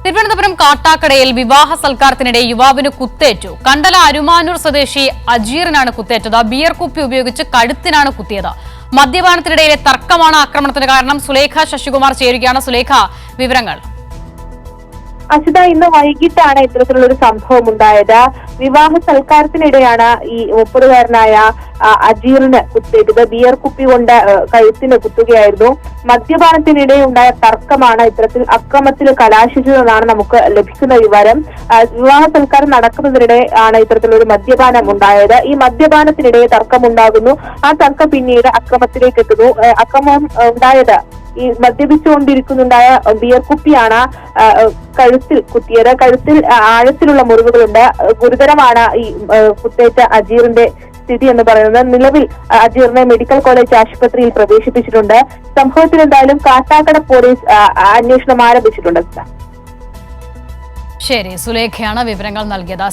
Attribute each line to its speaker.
Speaker 1: തിരുവനന്തപുരം കാട്ടാക്കടയിൽ വിവാഹ സൽക്കാരത്തിനിടെ യുവാവിന് കുത്തേറ്റു. കണ്ടല അരുമാനൂർ സ്വദേശി അജീറിനാണ് കുത്തേറ്റത്. ബിയർ കുപ്പി ഉപയോഗിച്ച് കഴുത്തിനാണ് കുത്തിയത്. മദ്യപാനത്തിനിടയിലെ തർക്കമാണ് ആക്രമണത്തിന് കാരണം. സുലേഖ ശശികുമാർ ചേരുകയാണ്. സുലേഖ, വിവരങ്ങൾ.
Speaker 2: അച്യുത, ഇന്ന് വൈകിട്ടാണ് ഇത്തരത്തിലുള്ള ഒരു സംഭവം ഉണ്ടായത്. വിവാഹ സൽക്കാരത്തിനിടെയാണ് ഈ 30-കാരനായ അജീറിന് കുത്തേറ്റത്. ബിയർ കുപ്പി കൊണ്ട് കഴുത്തിന് കുത്തുകയായിരുന്നു. മദ്യപാനത്തിനിടെ ഉണ്ടായ തർക്കമാണ് ഇത്തരത്തിൽ അക്രമത്തിൽ കലാശിച്ചതെന്നാണ് നമുക്ക് ലഭിക്കുന്ന വിവരം. വിവാഹ സൽക്കാരം നടക്കുന്നതിനിടെ ആണ് ഇത്തരത്തിലൊരു മദ്യപാനം ഉണ്ടായത്. ഈ മദ്യപാനത്തിനിടെ തർക്കമുണ്ടാകുന്നു. ആ തർക്കം പിന്നീട് അക്രമത്തിലേക്ക് എത്തുന്നു. അക്രമം ഉണ്ടായത് ഈ മദ്യപിച്ചുകൊണ്ടിരിക്കുന്നുണ്ടായ ബിയർ കുപ്പിയാണ് കഴുത്തിൽ കുത്തിയത്. കഴുത്തിൽ ആഴത്തിലുള്ള മുറിവുകളുണ്ട്. ഗുരുതരമാണ് ഈ കുത്തേറ്റ അജീറിന്റെ സ്ഥിതി എന്ന് പറയുന്നത്. നിലവിൽ അജീറിനെ മെഡിക്കൽ കോളേജ് ആശുപത്രിയിൽ പ്രവേശിപ്പിച്ചിട്ടുണ്ട്. സംഭവത്തിൽ എന്തായാലും കാട്ടാക്കട പോലീസ് അന്വേഷണം ആരംഭിച്ചിട്ടുണ്ട്.
Speaker 1: ശരി, സുലേഖയാണ് വിവരങ്ങൾ നൽകിയത്.